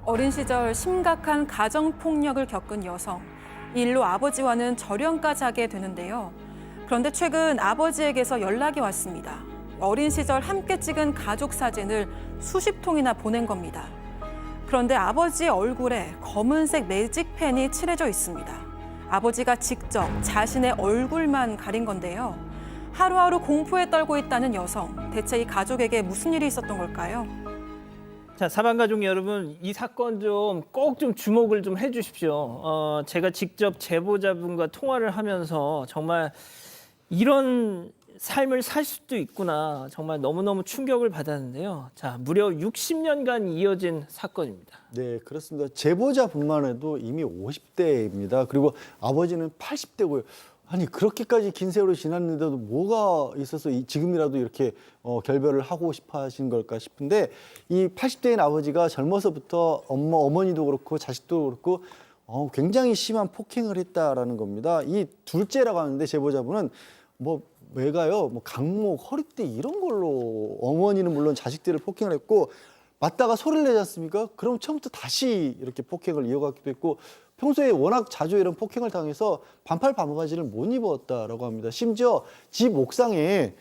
어린 시절 심각한 가정폭력을 겪은 여성. 이 일로 아버지와는 절연까지 하게 되는데요. 그런데 최근 아버지에게서 연락이 왔습니다. 어린 시절 함께 찍은 가족 사진을 수십 통이나 보낸 겁니다. 그런데 아버지의 얼굴에 검은색 매직펜이 칠해져 있습니다. 아버지가 직접 자신의 얼굴만 가린 건데요. 하루하루 공포에 떨고 있다는 여성. 대체 이 가족에게 무슨 일이 있었던 걸까요? 자, 사방가족 여러분, 이 사건 좀 꼭 좀 주목을 좀 해주십시오. 제가 직접 제보자분과 통화를 하면서 정말 이런 삶을 살 수도 있구나, 정말 너무너무 충격을 받았는데요. 자, 무려 60년간 이어진 사건입니다. 네, 그렇습니다. 제보자분만 해도 이미 50대입니다. 그리고 아버지는 80대고요. 아니 그렇게까지 긴 세월이 지났는데도 뭐가 있어서 지금이라도 이렇게 결별을 하고 싶어 하신 걸까 싶은데, 이 80대인 아버지가 젊어서부터 어머니도 그렇고 자식도 그렇고 굉장히 심한 폭행을 했다라는 겁니다. 이 둘째라고 하는데 제보자분은 왜가요? 강목, 허리띠 이런 걸로 어머니는 물론 자식들을 폭행을 했고, 맞다가 소리를 내지 않습니까? 그럼 처음부터 다시 이렇게 폭행을 이어가기도 했고, 평소에 워낙 자주 이런 폭행을 당해서 반팔 바가지를 못 입었다라고 합니다. 심지어 집 옥상에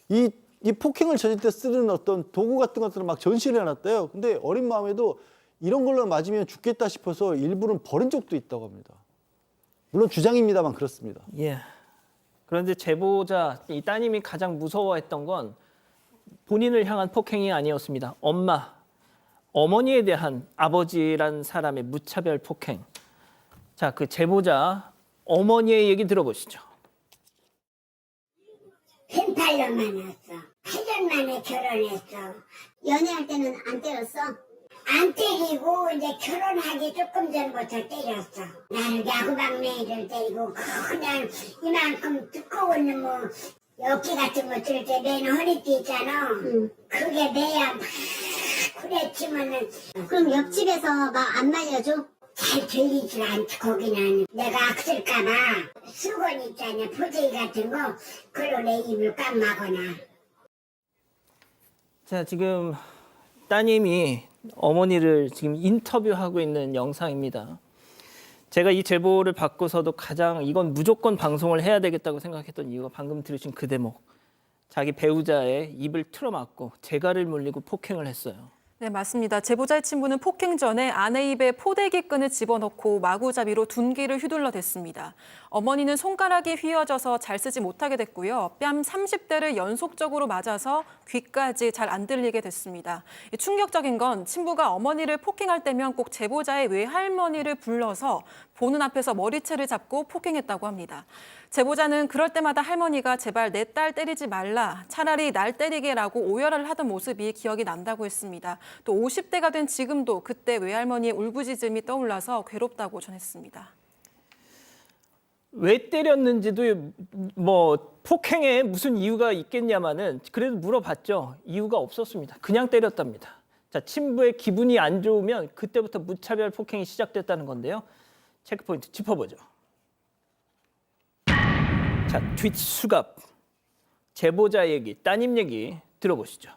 이 폭행을 저질 때 쓰는 어떤 도구 같은 것들을 막 전시를 해놨대요. 근데 어린 마음에도 이런 걸로 맞으면 죽겠다 싶어서 일부는 버린 적도 있다고 합니다. 물론 주장입니다만 그렇습니다. 예. 그런데 제보자, 이 따님이 가장 무서워했던 건 본인을 향한 폭행이 아니었습니다. 어머니에 대한 아버지란 사람의 무차별 폭행. 자, 그 제보자 어머니의 얘기 들어보시죠. 펜팔로 만났어. 8년 만에 결혼했어. 연애할 때는 안 때렸어? 안 때리고 이제 결혼하기 조금 전부터 때렸어. 나는 야구방맹이를 때리고 그냥 이만큼 두꺼운 어깨 같은 거 들 때 매는 허리띠 있잖아. 그게 매야 막 그랬지만은. 그럼 옆집에서 막 안 말려줘? 잘 들리질 않지. 거기는 내가 악쓸까봐 수건 있잖아, 포제이 같은 거, 그걸로 내 입을 깜마거나. 자, 지금 따님이 어머니를 지금 인터뷰하고 있는 영상입니다. 제가 이 제보를 받고서도 가장 이건 무조건 방송을 해야 되겠다고 생각했던 이유가 방금 들으신 그 대목. 자기 배우자의 입을 틀어막고 재갈을 물리고 폭행을 했어요. 네, 맞습니다. 제보자의 친부는 폭행 전에 아내 입에 포대기 끈을 집어넣고 마구잡이로 둔기를 휘둘러댔습니다. 어머니는 손가락이 휘어져서 잘 쓰지 못하게 됐고요. 뺨 30대를 연속적으로 맞아서 귀까지 잘 안 들리게 됐습니다. 충격적인 건 친부가 어머니를 폭행할 때면 꼭 제보자의 외할머니를 불러서 보는 앞에서 머리채를 잡고 폭행했다고 합니다. 제보자는 그럴 때마다 할머니가 제발 내 딸 때리지 말라, 차라리 날 때리게라고 오열을 하던 모습이 기억이 난다고 했습니다. 또 50대가 된 지금도 그때 외할머니의 울부짖음이 떠올라서 괴롭다고 전했습니다. 왜 때렸는지도 폭행에 무슨 이유가 있겠냐마는 그래도 물어봤죠. 이유가 없었습니다. 그냥 때렸답니다. 자, 친부의 기분이 안 좋으면 그때부터 무차별 폭행이 시작됐다는 건데요. 체크포인트 짚어보죠. 자, 뒷수갑. 제보자 얘기, 따님 얘기 들어보시죠.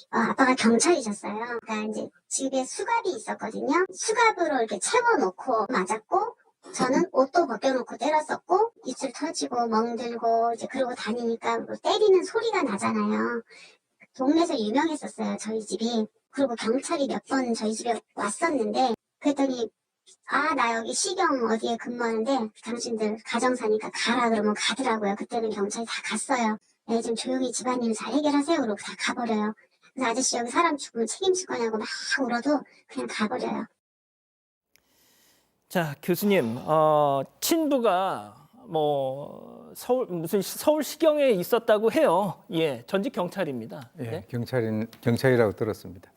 아빠가 경찰이셨어요. 그러니까 이제 집에 수갑이 있었거든요. 수갑으로 이렇게 채워놓고 맞았고, 저는 옷도 벗겨놓고 때렸었고, 입술 터지고 멍들고 이제 그러고 다니니까 때리는 소리가 나잖아요. 동네에서 유명했었어요, 저희 집이. 그리고 경찰이 몇 번 저희 집에 왔었는데, 그랬더니 나 여기 시경 어디에 근무하는데 당신들 가정사니까 가라 그러면 가더라고요. 그때는 경찰이 다 갔어요. 네, 좀 조용히 집안일 잘 해결하세요. 그러고 다 가버려요. 그래서 아저씨 여기 사람 죽으면 책임질 거냐고 막 울어도 그냥 가버려요. 자, 교수님, 친부가 서울 시경에 있었다고 해요. 예, 전직 경찰입니다. 예, 네? 경찰이라고 들었습니다.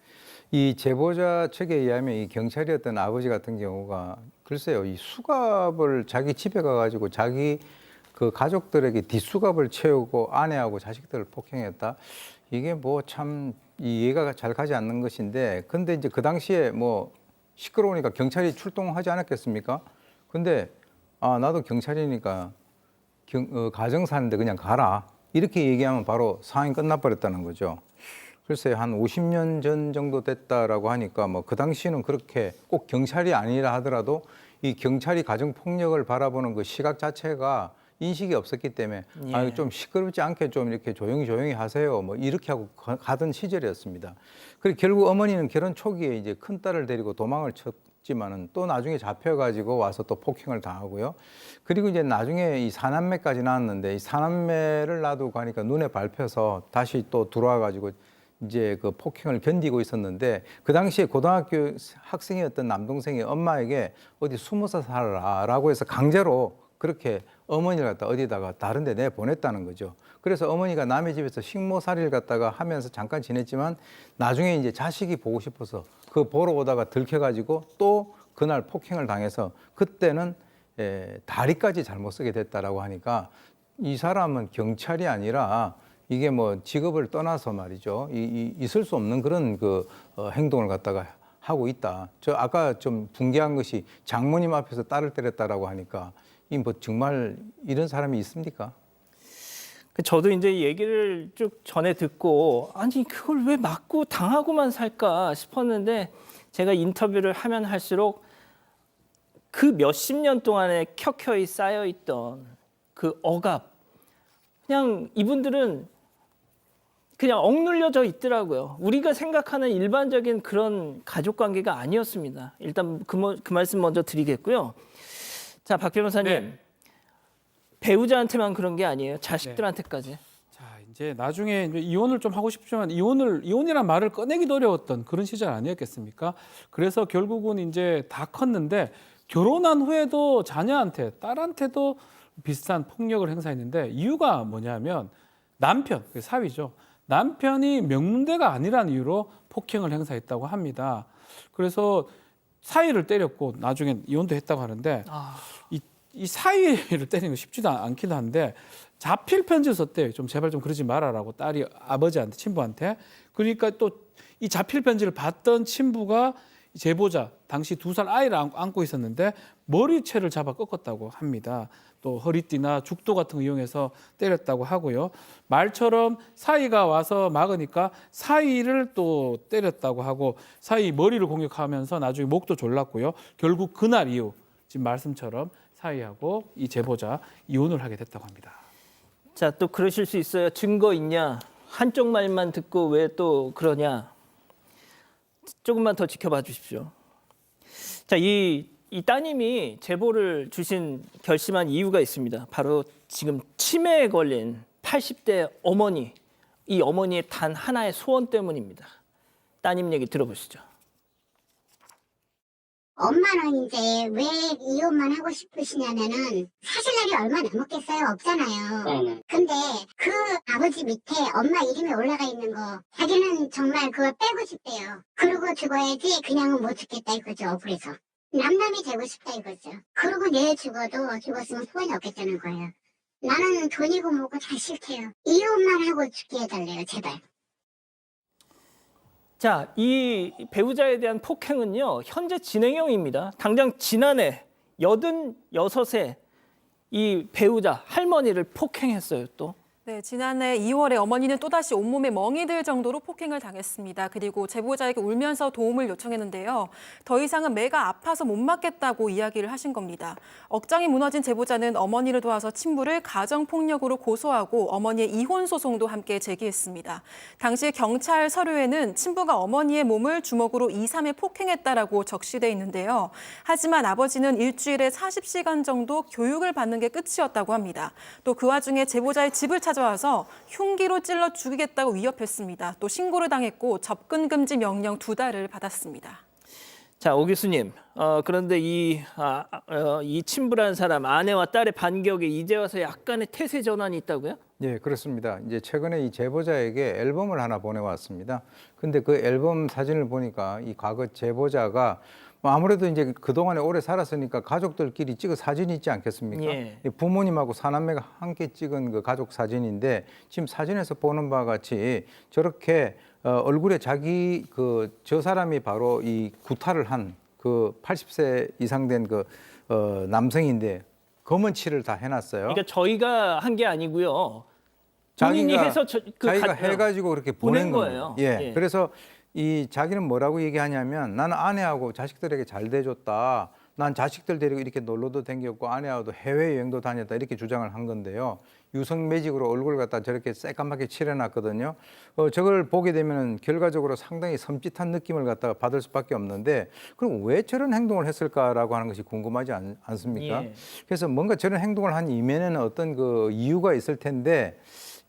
이 제보자 측에 의하면 이 경찰이었던 아버지 같은 경우가 글쎄요, 이 수갑을 자기 집에 가가지고 자기 그 가족들에게 뒷수갑을 채우고 아내하고 자식들을 폭행했다. 이게 참 이해가 잘 가지 않는 것인데, 근데 이제 그 당시에 시끄러우니까 경찰이 출동하지 않았겠습니까? 근데 나도 경찰이니까 가정 사는데 그냥 가라, 이렇게 얘기하면 바로 상황이 끝나버렸다는 거죠. 글쎄요, 한 50년 전 정도 됐다라고 하니까 뭐 그 당시는 그렇게 꼭 경찰이 아니라 하더라도 이 경찰이 가정 폭력을 바라보는 그 시각 자체가 인식이 없었기 때문에 예. 아, 좀 시끄럽지 않게 좀 이렇게 조용히 하세요. 뭐 이렇게 하고 가던 시절이었습니다. 그리고 결국 어머니는 결혼 초기에 이제 큰 딸을 데리고 도망을 쳤지만은 또 나중에 잡혀가지고 와서 또 폭행을 당하고요. 그리고 이제 나중에 이 사남매까지 낳았는데 이 사남매를 놔두고 가니까 눈에 밟혀서 다시 또 들어와가지고 이제 그 폭행을 견디고 있었는데 그 당시에 고등학교 학생이었던 남동생이 엄마에게 어디 숨어서 살아라라고 해서 강제로 그렇게 어머니를 갖다 어디다가 다른 데 내보냈다는 거죠. 그래서 어머니가 남의 집에서 식모살이를 갖다가 하면서 잠깐 지냈지만 나중에 이제 자식이 보고 싶어서 그 보러 오다가 들켜가지고 또 그날 폭행을 당해서 그때는 다리까지 잘못 쓰게 됐다라고 하니까 이 사람은 경찰이 아니라 이게 뭐 직업을 떠나서 말이죠. 있을 수 없는 그런 그 행동을 갖다가 하고 있다. 저 아까 좀 붕괴한 것이 장모님 앞에서 딸을 때렸다라고 하니까 이 뭐 정말 이런 사람이 있습니까? 저도 이제 얘기를 쭉 전에 듣고 아니 그걸 왜 맞고 당하고만 살까 싶었는데 제가 인터뷰를 하면 할수록 그 몇십 년 동안에 켜켜이 쌓여있던 그 억압 그냥 이분들은 그냥 억눌려져 있더라고요. 우리가 생각하는 일반적인 그런 가족 관계가 아니었습니다. 일단 그 말씀 먼저 드리겠고요. 자, 박 변호사님. 네. 배우자한테만 그런 게 아니에요. 자식들한테까지. 자, 이제 나중에 이제 이혼을 좀 하고 싶지만 이혼이란 말을 꺼내기도 어려웠던 그런 시절 아니었겠습니까? 그래서 결국은 이제 다 컸는데 결혼한 후에도 자녀한테, 딸한테도 비슷한 폭력을 행사했는데 이유가 뭐냐면 남편, 사위죠. 남편이 명문대가 아니라는 이유로 폭행을 행사했다고 합니다. 그래서 사위를 때렸고 나중에 이혼도 했다고 하는데 이 사위를 때리는 거 쉽지도 않기도 한데 자필 편지를 썼대요. 좀 제발 좀 그러지 말아라고 딸이 아버지한테 친부한테. 그러니까 또 이 자필 편지를 받던 친부가 제보자 당시 2살 아이를 안고 있었는데 머리채를 잡아 꺾었다고 합니다. 또 허리띠나 죽도 같은 거 이용해서 때렸다고 하고요. 말처럼 사위가 와서 막으니까 사위를 또 때렸다고 하고 사위 머리를 공격하면서 나중에 목도 졸랐고요. 결국 그날 이후 지금 말씀처럼 사위하고 이 제보자 이혼을 하게 됐다고 합니다. 자, 또 그러실 수 있어요. 증거 있냐? 한쪽 말만 듣고 왜 또 그러냐? 조금만 더 지켜봐 주십시오. 자, 이 따님이 제보를 결심한 이유가 있습니다. 바로 지금 치매에 걸린 80대 어머니, 이 어머니의 단 하나의 소원 때문입니다. 따님 얘기 들어보시죠. 엄마는 이제 왜 이혼만 하고 싶으시냐면은 사실 날이 얼마 남았겠어요? 없잖아요. 근데 그 아버지 밑에 엄마 이름이 올라가 있는 거 자기는 정말 그걸 빼고 싶대요. 그러고 죽어야지 그냥은 못 죽겠다 이거죠. 억울해서. 남남이 되고 싶다 이거죠. 그러고 내일 죽었으면 소원이 없겠다는 거예요. 나는 돈이고 뭐고 다 싫대요. 이혼만 하고 죽게 해달래요. 제발. 자, 이 배우자에 대한 폭행은요, 현재 진행형입니다. 당장 지난해 86세 이 배우자 할머니를 폭행했어요, 또. 네, 지난해 2월에 어머니는 또다시 온몸에 멍이 들 정도로 폭행을 당했습니다. 그리고 제보자에게 울면서 도움을 요청했는데요. 더 이상은 매가 아파서 못 맞겠다고 이야기를 하신 겁니다. 억장이 무너진 제보자는 어머니를 도와서 친부를 가정폭력으로 고소하고 어머니의 이혼 소송도 함께 제기했습니다. 당시 경찰 서류에는 친부가 어머니의 몸을 주먹으로 2, 3회 폭행했다라고 적시돼 있는데요. 하지만 아버지는 일주일에 40시간 정도 교육을 받는 게 끝이었다고 합니다. 또 그 와중에 제보자의 집을 찾아와서 흉기로 찔러 죽이겠다고 위협했습니다. 또 신고를 당했고 접근 금지 명령 2달을 받았습니다. 자, 오 교수님. 그런데 이 친부라는 사람 아내와 딸의 반격에 이제 와서 약간의 태세 전환이 있다고요? 네, 그렇습니다. 이제 최근에 이 제보자에게 앨범을 하나 보내왔습니다. 근데 그 앨범 사진을 보니까 이 과거 제보자가 뭐 아무래도 이제 그동안에 오래 살았으니까 가족들끼리 찍은 사진이 있지 않겠습니까? 예. 부모님하고 사남매가 함께 찍은 그 가족 사진인데 지금 사진에서 보는 바와 같이 저렇게 얼굴에 저 사람이 바로 이 구타를 한 그 80세 이상 된 그 남성인데 검은 칠을 다 해놨어요. 그러니까 저희가 한 게 아니고요. 본인이 해서 자기가 해가지고 그렇게 보낸 보낸 거예요. 거예요. 예. 예. 그래서 이 자기는 뭐라고 얘기하냐면 나는 아내하고 자식들에게 잘 대줬다. 난 자식들 데리고 이렇게 놀러도 다녔고 아내하고도 해외여행도 다녔다 이렇게 주장을 한 건데요. 유성 매직으로 얼굴 갖다 저렇게 새까맣게 칠해놨거든요. 저걸 보게 되면 결과적으로 상당히 섬찟한 느낌을 갖다가 받을 수밖에 없는데 그럼 왜 저런 행동을 했을까라고 하는 것이 궁금하지 않습니까? 예. 그래서 뭔가 저런 행동을 한 이면에는 어떤 그 이유가 있을 텐데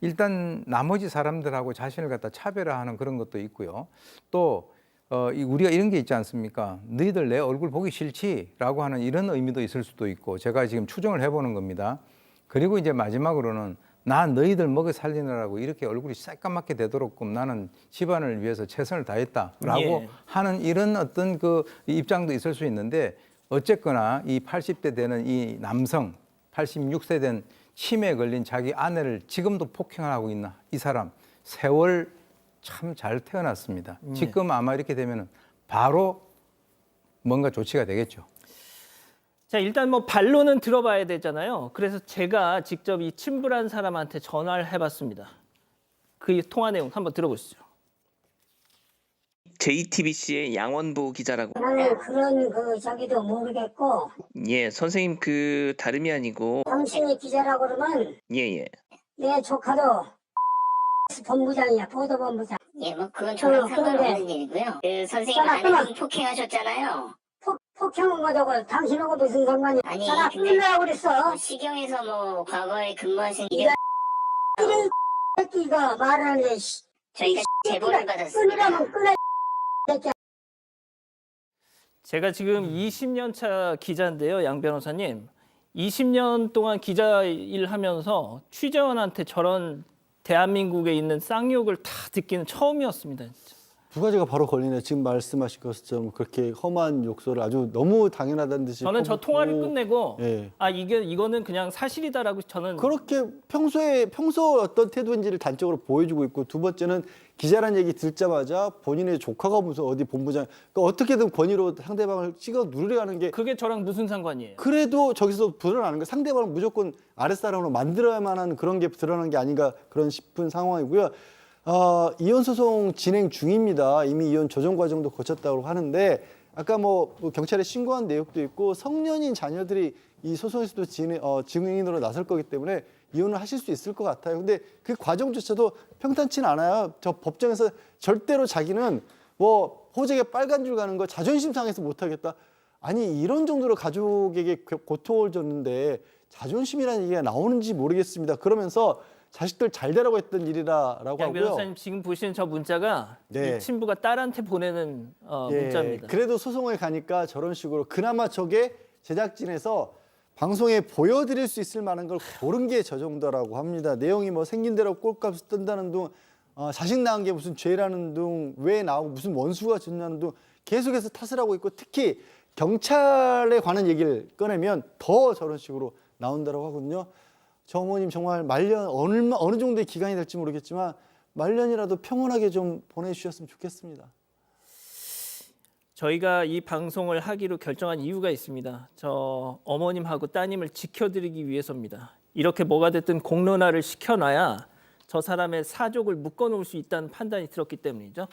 일단 나머지 사람들하고 자신을 갖다 차별화하는 그런 것도 있고요. 또 우리가 이런 게 있지 않습니까? 너희들 내 얼굴 보기 싫지라고 하는 이런 의미도 있을 수도 있고 제가 지금 추정을 해보는 겁니다. 그리고 이제 마지막으로는 나 너희들 먹여 살리느라고 이렇게 얼굴이 새까맣게 되도록 나는 집안을 위해서 최선을 다했다라고 예. 하는 이런 어떤 그 입장도 있을 수 있는데 어쨌거나 이 80대 되는 이 남성, 86세 된 치매에 걸린 자기 아내를 지금도 폭행을 하고 있는 이 사람 세월 참 잘 태어났습니다. 지금 아마 이렇게 되면 바로 뭔가 조치가 되겠죠. 자, 일단 뭐 반론은 들어봐야 되잖아요. 그래서 제가 직접 이 침불한 사람한테 전화를 해봤습니다. 그 통화 내용 한번 들어보시죠. JTBC의 양원보 기자라고. 나는 그런 저기도 모르겠고 예, 선생님 그 다름이 아니고 당신이 기자라고 그러면 예예. 내 조카도 본부장이야, 보도본부장. 예, 뭐 그건 저랑 상관없는 그런데 일이고요. 그 선생님 잠깐만. 아내분 폭행하셨잖아요. 폭행은 뭐저고 당신하고 무슨 상관이야? 아니, 전화 근데- 끊으라고 그랬어. 시경에서 뭐 과거에 근무하신 이런 이런 새끼가 말하는데 저희가 제보를 받았습니다. 끊으라면 끊어. 새끼야. 제가 지금 20년 차 기자인데요, 양 변호사님. 20년 동안 기자 일하면서 취재원한테 저런 대한민국에 있는 쌍욕을 다 듣기는 처음이었습니다. 진짜. 두 가지가 바로 걸리네. 지금 말씀하신 것처럼 그렇게 험한 욕설을 아주 너무 당연하다는 듯이 저는 저 퍼붓고 통화를 끝내고 예. 이거는 그냥 사실이다라고 저는 그렇게 평소 어떤 태도인지를 단적으로 보여주고 있고 두 번째는 기자란 얘기 듣자마자 본인의 조카가 무슨 어디 본부장 그러니까 어떻게든 권위로 상대방을 찍어 누르려는 게 그게 저랑 무슨 상관이에요? 그래도 저기서 드러나는 거 상대방을 무조건 아랫사람으로 만들어야만 하는 그런 게 드러나는 게 아닌가 그런 싶은 상황이고요. 이혼 소송 진행 중입니다. 이미 이혼 조정 과정도 거쳤다고 하는데 아까 뭐 경찰에 신고한 내용도 있고 성년인 자녀들이 이 소송에서도 증인으로 나설 거기 때문에 이혼을 하실 수 있을 것 같아요. 근데 그 과정조차도 평탄치는 않아요. 저 법정에서 절대로 자기는 뭐 호적에 빨간 줄 가는 거 자존심 상해서 못하겠다. 아니 이런 정도로 가족에게 고통을 줬는데 자존심이라는 얘기가 나오는지 모르겠습니다. 그러면서 자식들 잘 되라고 했던 일이라고 양 하고요. 변호사님 지금 보시는 저 문자가 네. 이 친부가 딸한테 보내는 예, 문자입니다. 그래도 소송을 가니까 저런 식으로 그나마 저게 제작진에서 방송에 보여드릴 수 있을 만한 걸 고른 게 저 정도라고 합니다. 내용이 뭐 생긴 대로 꼴값을 뜬다는 둥, 자식 낳은 게 무슨 죄라는 둥, 왜 나오고 무슨 원수가 짓냐는 둥 계속해서 탓을 하고 있고 특히 경찰에 관한 얘기를 꺼내면 더 저런 식으로 나온다고 하거든요. 저 어머님 정말 말년 어느 정도의 기간이 될지 모르겠지만 말년이라도 평온하게 좀 보내주셨으면 좋겠습니다. 저희가 이 방송을 하기로 결정한 이유가 있습니다. 저 어머님하고 따님을 지켜드리기 위해서입니다. 이렇게 뭐가 됐든 공론화를 시켜놔야 저 사람의 사족을 묶어놓을 수 있다는 판단이 들었기 때문이죠.